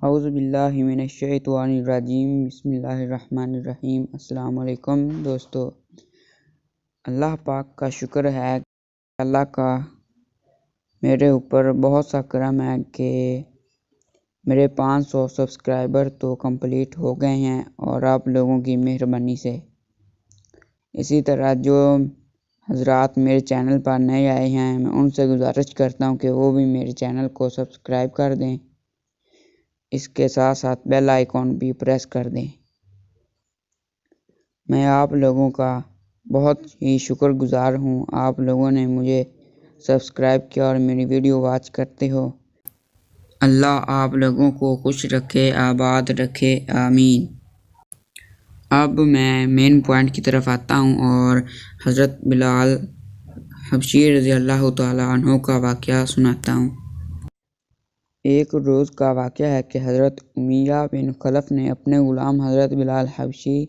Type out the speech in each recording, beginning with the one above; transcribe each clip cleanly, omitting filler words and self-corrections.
اعوذ باللہ من الشیطان الرجیم بسم اللہ الرحمن الرحیم۔ السلام علیکم دوستو، اللہ پاک کا شکر ہے کہ اللہ کا میرے اوپر بہت سا کرم ہے کہ میرے 500 سبسکرائبر تو کمپلیٹ ہو گئے ہیں، اور آپ لوگوں کی مہربانی سے اسی طرح جو حضرات میرے چینل پر نئے آئے ہیں، میں ان سے گزارش کرتا ہوں کہ وہ بھی میرے چینل کو سبسکرائب کر دیں، اس کے ساتھ ساتھ بیل آئیکن بھی پریس کر دیں۔ میں آپ لوگوں کا بہت ہی شکر گزار ہوں، آپ لوگوں نے مجھے سبسکرائب کیا اور میری ویڈیو واچ کرتے ہو۔ اللہ آپ لوگوں کو خوش رکھے، آباد رکھے، آمین۔ اب میں مین پوائنٹ کی طرف آتا ہوں اور حضرت بلال حبشی رضی اللہ تعالیٰ عنہ کا واقعہ سناتا ہوں۔ ایک روز کا واقعہ ہے کہ حضرت امیہ بن خلف نے اپنے غلام حضرت بلال حبشی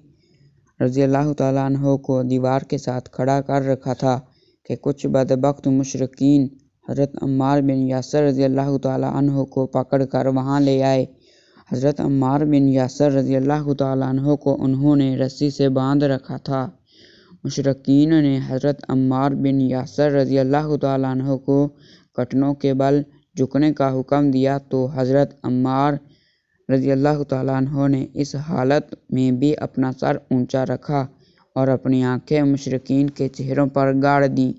رضی اللہ تعالیٰ عنہ کو دیوار کے ساتھ کھڑا کر رکھا تھا کہ کچھ بدبخت مشرکین حضرت عمار بن یاسر رضی اللہ تعالیٰ عنہ کو پکڑ کر وہاں لے آئے۔ حضرت عمار بن یاسر رضی اللہ تعالیٰ عنہ کو انہوں نے رسی سے باندھ رکھا تھا۔ مشرکین نے حضرت عمار بن یاسر رضی اللہ تعالیٰ عنہ کو گھٹنوں کے بل جھکنے کا حکم دیا تو حضرت عمار رضی اللہ تعالیٰ عنہ نے اس حالت میں بھی اپنا سر اونچا رکھا اور اپنی آنکھیں مشرکین کے چہروں پر گاڑ دیں۔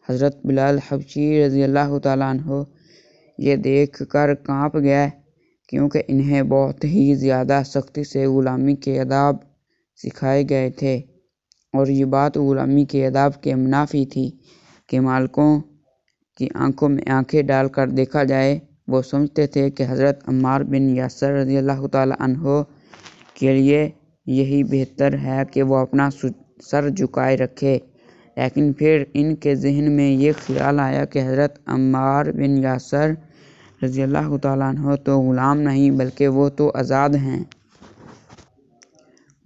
حضرت بلال حبشی رضی اللہ تعالیٰ عنہ یہ دیکھ کر کانپ گئے، کیونکہ انہیں بہت ہی زیادہ سختی سے غلامی کے آداب سکھائے گئے تھے، اور یہ بات غلامی کے آداب کے منافی تھی کہ مالکوں کی آنکھوں میں آنکھیں ڈال کر دیکھا جائے۔ وہ سمجھتے تھے کہ حضرت عمار بن یاسر رضی اللہ تعالیٰ عنہ کے لیے یہی بہتر ہے کہ وہ اپنا سر جھکائے رکھے، لیکن پھر ان کے ذہن میں یہ خیال آیا کہ حضرت عمار بن یاسر رضی اللہ تعالیٰ عنہ تو غلام نہیں بلکہ وہ تو آزاد ہیں۔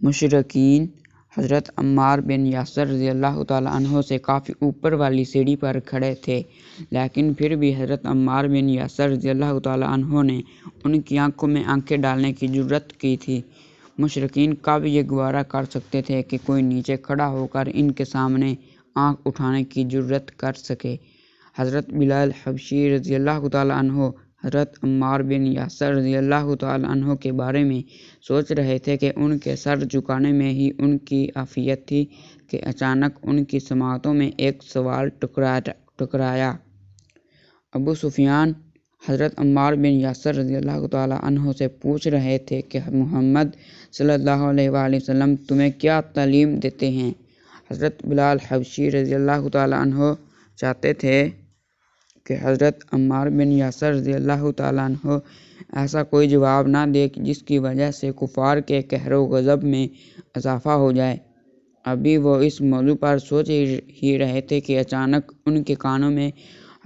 مشرکین حضرت عمار بن یاسر رضی اللہ تعالیٰ عنہ سے کافی اوپر والی سیڑھی پر کھڑے تھے، لیکن پھر بھی حضرت عمار بن یاسر رضی اللہ تعالیٰ عنہ نے ان کی آنکھوں میں آنکھیں ڈالنے کی جرات کی تھی۔ مشرکین کب یہ گوارا کر سکتے تھے کہ کوئی نیچے کھڑا ہو کر ان کے سامنے آنکھ اٹھانے کی جرات کر سکے۔ حضرت بلال حبشی رضی اللہ تعالیٰ عنہ حضرت عمار بن یاسر رضی اللہ تعالیٰ عنہ کے بارے میں سوچ رہے تھے کہ ان کے سر جھکانے میں ہی ان کی عافیت تھی کہ اچانک ان کی سماعتوں میں ایک سوال ٹکرایا۔ ابو سفیان حضرت عمار بن یاسر رضی اللہ تعالیٰ عنہ سے پوچھ رہے تھے کہ محمد صلی اللہ علیہ وآلہ وسلم تمہیں کیا تعلیم دیتے ہیں؟ حضرت بلال حبشی رضی اللہ تعالیٰ عنہ چاہتے تھے کہ حضرت عمار بن یاسر رضی اللہ تعالیٰ عنہ ایسا کوئی جواب نہ دے جس کی وجہ سے کفار کے قہر و غضب میں اضافہ ہو جائے۔ ابھی وہ اس موضوع پر سوچ ہی رہے تھے کہ اچانک ان کے کانوں میں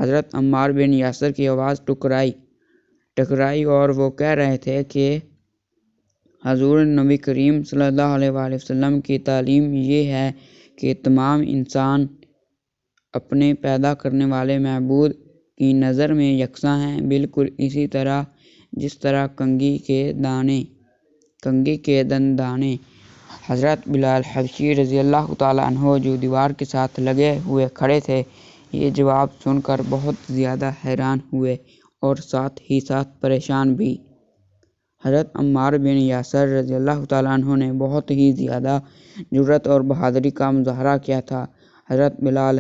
حضرت عمار بن یاسر کی آواز ٹکرائی اور وہ کہہ رہے تھے کہ حضور نبی کریم صلی اللہ علیہ وآلہ وسلم کی تعلیم یہ ہے کہ تمام انسان اپنے پیدا کرنے والے معبود کی نظر میں یکساں ہیں، بالکل اسی طرح جس طرح کنگھی کے دندانے۔ حضرت بلال حبشی رضی اللہ تعالیٰ عنہ جو دیوار کے ساتھ لگے ہوئے کھڑے تھے، یہ جواب سن کر بہت زیادہ حیران ہوئے اور ساتھ ہی ساتھ پریشان بھی۔ حضرت عمار بن یاسر رضی اللہ تعالیٰ عنہ نے بہت ہی زیادہ جرات اور بہادری کا مظاہرہ کیا تھا۔ حضرت بلال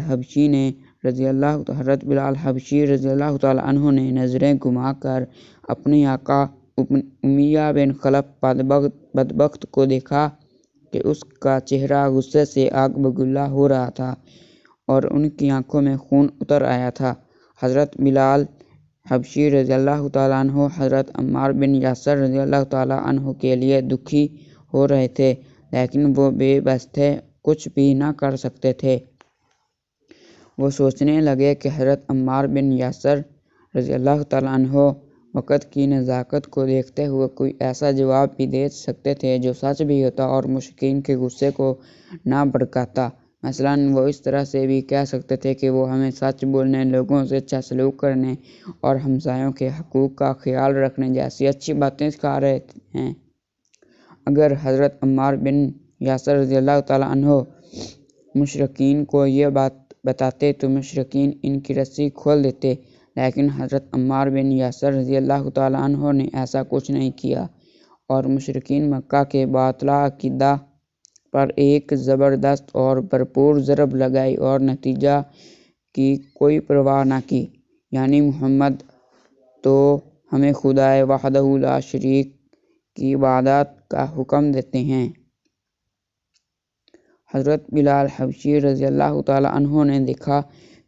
حبشی رضی اللہ تعالیٰ عنہ نے نظریں گھما کر اپنے آقا امیہ بن خلف بدبخت کو دیکھا کہ اس کا چہرہ غصے سے آگ بگولا ہو رہا تھا اور ان کی آنکھوں میں خون اتر آیا تھا۔ حضرت بلال حبشی رضی اللہ تعالیٰ عنہ حضرت عمار بن یاسر رضی اللہ تعالیٰ عنہ کے لیے دکھی ہو رہے تھے، لیکن وہ بے بس تھے، کچھ بھی نہ کر سکتے تھے۔ وہ سوچنے لگے کہ حضرت عمار بن یاسر رضی اللہ تعالیٰ عنہ وقت کی نزاکت کو دیکھتے ہوئے کوئی ایسا جواب بھی دے سکتے تھے جو سچ بھی ہوتا اور مشرکین کے غصے کو نہ بھڑکاتا۔ مثلاً وہ اس طرح سے بھی کہہ سکتے تھے کہ وہ ہمیں سچ بولنے، لوگوں سے اچھا سلوک کرنے اور ہمسایوں کے حقوق کا خیال رکھنے جیسی اچھی باتیں سکھا رہے ہیں۔ اگر حضرت عمار بن یاسر رضی اللہ تعالیٰ عنہ مشرکین کو یہ بات بتاتے تو مشرکین ان کی رسی کھول دیتے، لیکن حضرت عمار بن یاسر رضی اللہ تعالیٰ عنہ نے ایسا کچھ نہیں کیا اور مشرکین مکہ کے باطلہ عقیدہ پر ایک زبردست اور بھرپور ضرب لگائی اور نتیجہ کی کوئی پرواہ نہ کی، یعنی محمد تو ہمیں خدائے وحدہ لا شریک کی عبادت کا حکم دیتے ہیں۔ حضرت بلال حبشی رضی اللہ تعالیٰ عنہ نے دیکھا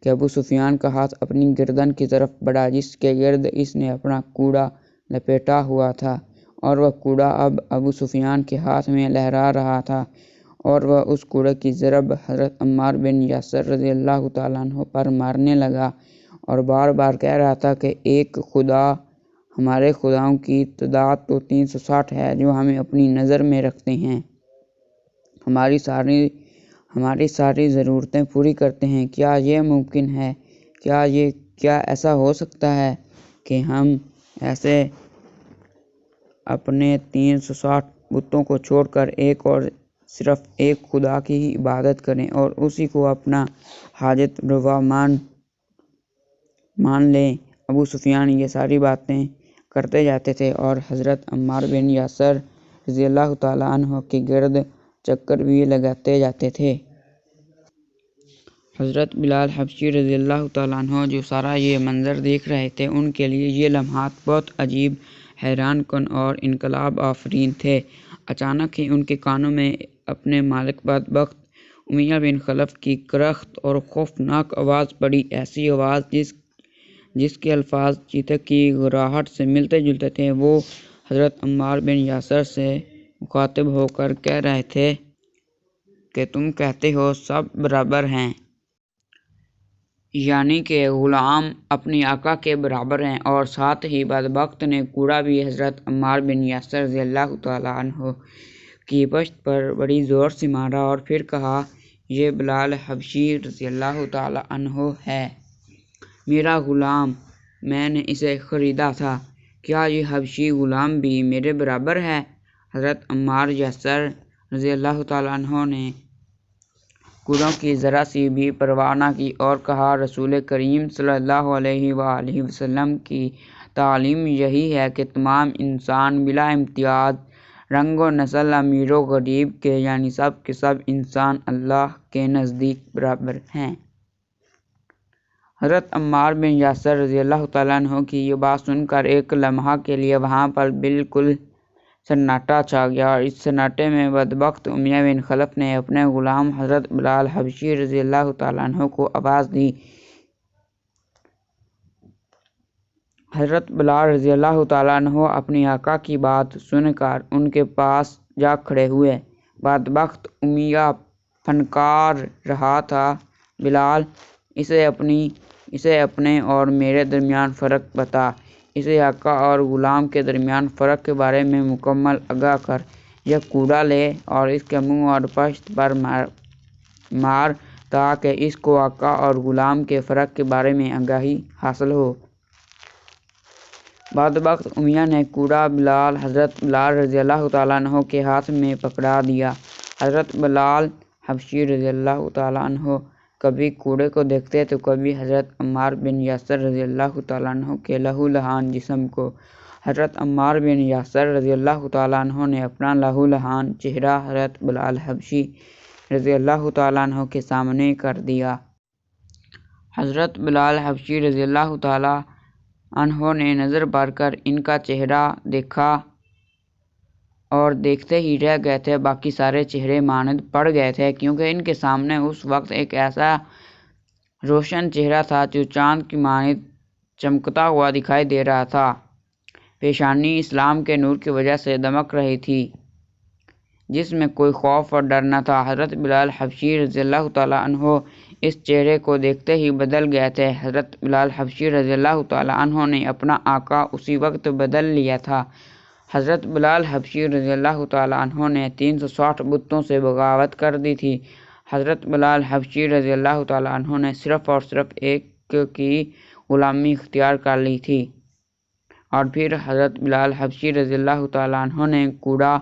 کہ ابو سفیان کا ہاتھ اپنی گردن کی طرف بڑھا جس کے گرد اس نے اپنا کوڑا لپیٹا ہوا تھا، اور وہ کوڑا اب ابو سفیان کے ہاتھ میں لہرا رہا تھا، اور وہ اس کوڑے کی ضرب حضرت عمار بن یاسر رضی اللہ تعالیٰ عنہ پر مارنے لگا اور بار بار کہہ رہا تھا کہ ایک خدا، ہمارے خداؤں کی تعداد تو 360 ہے جو ہمیں اپنی نظر میں رکھتے ہیں، ہماری ساری ضرورتیں پوری کرتے ہیں۔ کیا یہ ممکن ہے؟ کیا ایسا ہو سکتا ہے کہ ہم ایسے اپنے 360 بتوں کو چھوڑ کر ایک اور صرف ایک خدا کی ہی عبادت کریں اور اسی کو اپنا حاجت روا مان لیں؟ ابو سفیان یہ ساری باتیں کرتے جاتے تھے اور حضرت عمار بن یاسر رضی اللہ تعالیٰ عنہ کے گرد چکر بھی لگاتے جاتے تھے۔ حضرت بلال حبشی رضی اللہ تعالیٰ عنہ جو سارا یہ منظر دیکھ رہے تھے، ان کے لیے یہ لمحات بہت عجیب، حیران کن اور انقلاب آفرین تھے۔ اچانک ہی ان کے کانوں میں اپنے مالک بدبخت امیہ بن خلف کی کرخت اور خوفناک آواز پڑی، ایسی آواز جس کے الفاظ چیتے کی گھراہٹ سے ملتے جلتے تھے۔ وہ حضرت عمار بن یاسر سے مخاطب ہو کر کہہ رہے تھے کہ تم کہتے ہو سب برابر ہیں، یعنی کہ غلام اپنی آقا کے برابر ہیں، اور ساتھ ہی بدبخت نے کوڑا بھی حضرت عمار بن یاسر رضی اللہ تعالیٰ عنہ کی پشت پر بڑی زور سے مارا اور پھر کہا، یہ بلال حبشی رضی اللہ تعالیٰ عنہ ہے، میرا غلام، میں نے اسے خریدا تھا، کیا یہ حبشی غلام بھی میرے برابر ہے؟ حضرت عمار یاسر رضی اللہ تعالیٰ عنہ نے کوڑوں کی ذرا سی بھی پرواہ نہ کی اور کہا، رسول کریم صلی اللہ علیہ وآلہ وسلم کی تعلیم یہی ہے کہ تمام انسان بلا امتیاز رنگ و نسل، امیر و غریب کے، یعنی سب کے سب انسان اللہ کے نزدیک برابر ہیں۔ حضرت عمار بن یاسر رضی اللہ تعالیٰ عنہ کی یہ بات سن کر ایک لمحہ کے لیے وہاں پر بالکل سناٹا چھا گیا، اور اس سناٹے میں بدبخت امیہ بن خلف نے اپنے غلام حضرت بلال حبشی رضی اللہ تعالیٰ عنہ کو آواز دی۔ حضرت بلال رضی اللہ تعالیٰ عنہ اپنی آقا کی بات سن کر ان کے پاس جا کھڑے ہوئے۔ بدبخت امیہ پھنکار رہا تھا، بلال، اسے اپنے اور میرے درمیان فرق بتا، اسے آقا اور غلام کے درمیان فرق کے بارے میں مکمل آگاہ کر، یہ کوڑا لے اور اس کے منہ اور پشت پر مار تاکہ اس کو آقا اور غلام کے فرق کے بارے میں آگاہی حاصل ہو۔ بدبخت امیہ نے کوڑا حضرت بلال رضی اللہ تعالیٰ عنہ کے ہاتھ میں پکڑا دیا۔ حضرت بلال حبشی رضی اللہ تعالیٰ عنہ کبھی کوڑے کو دیکھتے تو کبھی حضرت عمار بن یاسر رضی اللہ تعالیٰ عنہ کے لہو لہان جسم کو۔ حضرت عمار بن یاسر رضی اللہ تعالیٰ عنہ نے اپنا لہو لہان چہرہ حضرت بلال حبشی رضی اللہ تعالیٰ عنہ کے سامنے کر دیا۔ حضرت بلال حبشی رضی اللہ تعالیٰ عنہ نے نظر بھر کر ان کا چہرہ دیکھا اور دیکھتے ہی رہ گئے تھے، باقی سارے چہرے ماند پڑ گئے تھے، کیونکہ ان کے سامنے اس وقت ایک ایسا روشن چہرہ تھا جو چاند کی ماند چمکتا ہوا دکھائی دے رہا تھا، پیشانی اسلام کے نور کی وجہ سے دمک رہی تھی، جس میں کوئی خوف اور ڈر نہ تھا۔ حضرت بلال حبشی رضی اللہ تعالیٰ عنہ اس چہرے کو دیکھتے ہی بدل گئے تھے۔ حضرت بلال حبشی رضی اللہ تعالیٰ عنہ نے اپنا آقا اسی وقت بدل لیا تھا۔ حضرت بلال حبشی رضی اللہ تعالیٰ عنہ نے 360 بتوں سے بغاوت کر دی تھی۔ حضرت بلال حبشی رضی اللہ تعالیٰ عنہ نے صرف اور صرف ایک کی غلامی اختیار کر لی تھی، اور پھر حضرت بلال حبشی رضی اللہ تعالیٰ عنہ نے کوڑا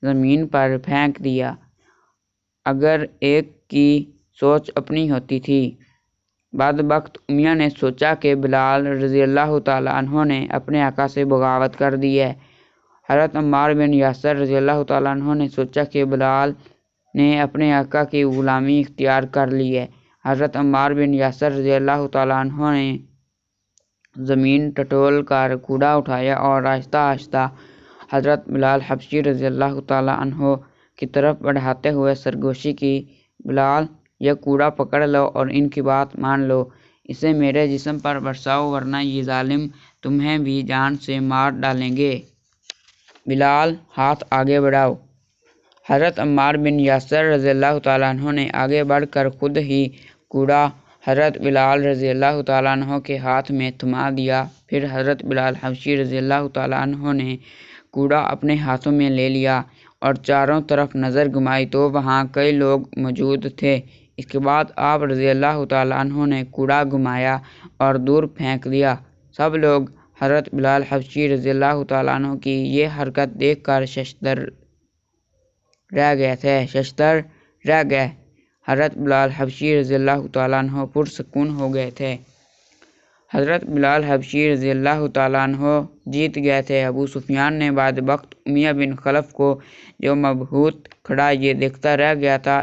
زمین پر پھینک دیا۔ اگر ایک کی سوچ اپنی ہوتی تھی۔ بعد وقت امیہ نے سوچا کہ بلال رضی اللہ تعالیٰ عنہ نے اپنے آقا سے بغاوت کر دی ہے۔ حضرت عمار بن یاسر رضی اللہ تعالیٰ عنہ نے سوچا کہ بلال نے اپنے آقا کی غلامی اختیار کر لی ہے۔ حضرت عمار بن یاسر رضی اللہ تعالیٰ عنہ نے زمین ٹٹول کر کوڑا اٹھایا اور آہستہ آہستہ حضرت بلال حبشی رضی اللہ تعالیٰ عنہ کی طرف بڑھاتے ہوئے سرگوشی کی، بلال یہ کوڑا پکڑ لو اور ان کی بات مان لو، اسے میرے جسم پر برساؤ ورنہ یہ ظالم تمہیں بھی جان سے مار ڈالیں گے۔ بلال ہاتھ آگے بڑھاؤ۔ حضرت عمار بن یاسر رضی اللہ تعالیٰ عنہ نے آگے بڑھ کر خود ہی کوڑا حضرت بلال رضی اللہ تعالیٰ عنہ کے ہاتھ میں تھما دیا۔ پھر حضرت بلال حبشی رضی اللہ تعالیٰ عنہ نے کوڑا اپنے ہاتھوں میں لے لیا اور چاروں طرف نظر گھمائی تو وہاں کئی لوگ موجود تھے۔ اس کے بعد آپ رضی اللہ تعالیٰ عنہ نے کوڑا گھمایا اور دور پھینک دیا۔ سب لوگ حضرت بلال حبشی رضی اللہ تعالیٰ عنہ کی یہ حرکت دیکھ کر ششدر رہ گئے۔ حضرت بلال حبشی رضی اللہ تعالیٰ عنہ پرسکون ہو گئے تھے۔ حضرت بلال حبشی رضی اللہ تعالیٰ عنہ جیت گئے تھے۔ ابو سفیان نے بعد وقت امیہ بن خلف کو، جو مبہوت کھڑا یہ دیکھتا رہ گیا تھا،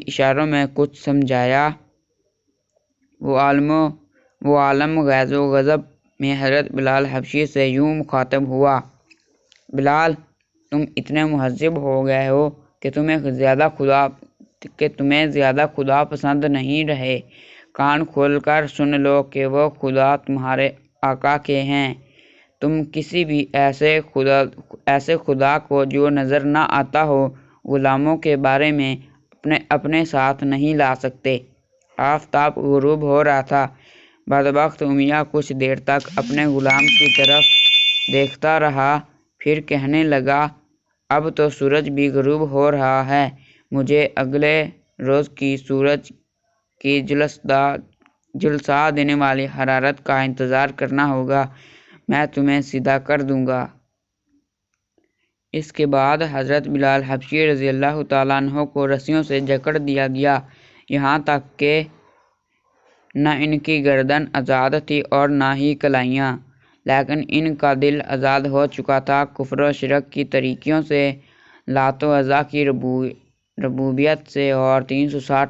اشاروں میں کچھ سمجھایا۔ وہ عالم غیظ و غضب میں حضرت بلال حبشی سے یوں مخاطب ہوا: بلال، تم اتنے مہذب ہو گئے ہو کہ تمہیں زیادہ خدا پسند نہیں رہے۔ کان کھول کر سن لو کہ وہ خدا تمہارے آقا کے ہیں۔ تم کسی بھی ایسے خدا کو جو نظر نہ آتا ہو غلاموں کے بارے میں اپنے ساتھ نہیں لا سکتے۔ آفتاب غروب ہو رہا تھا۔ بعد وقت امیہ کچھ دیر تک اپنے غلام کی طرف دیکھتا رہا، پھر کہنے لگا: اب تو سورج بھی غروب ہو رہا ہے، مجھے اگلے روز کی سورج کی جھلسا دینے والی حرارت کا انتظار کرنا ہوگا، میں تمہیں سیدھا کر دوں گا۔ اس کے بعد حضرت بلال حبشی رضی اللہ تعالیٰ عنہ کو رسیوں سے جکڑ دیا گیا، یہاں تک کہ نہ ان کی گردن آزاد تھی اور نہ ہی کلائیاں، لیکن ان کا دل آزاد ہو چکا تھا کفر و شرک کی تاریکیوں سے، لات و عزیٰ کی ربوبیت سے اور 360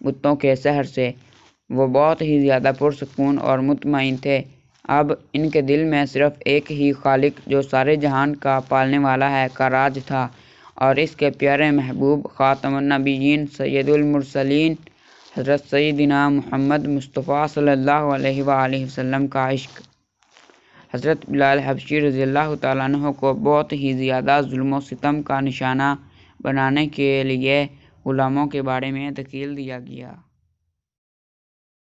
بتوں کے سحر سے۔ وہ بہت ہی زیادہ پرسکون اور مطمئن تھے۔ اب ان کے دل میں صرف ایک ہی خالق جو سارے جہان کا پالنے والا ہے کا راج تھا، اور اس کے پیارے محبوب خاتم النبیین سید المرسلین حضرت سیدنا محمد مصطفیٰ صلی اللہ علیہ وآلہ وسلم کا عشق۔ حضرت بلال حبشی رضی اللہ تعالیٰ عنہ کو بہت ہی زیادہ ظلم و ستم کا نشانہ بنانے کے لیے غلاموں کے بارے میں دھکیل دیا گیا۔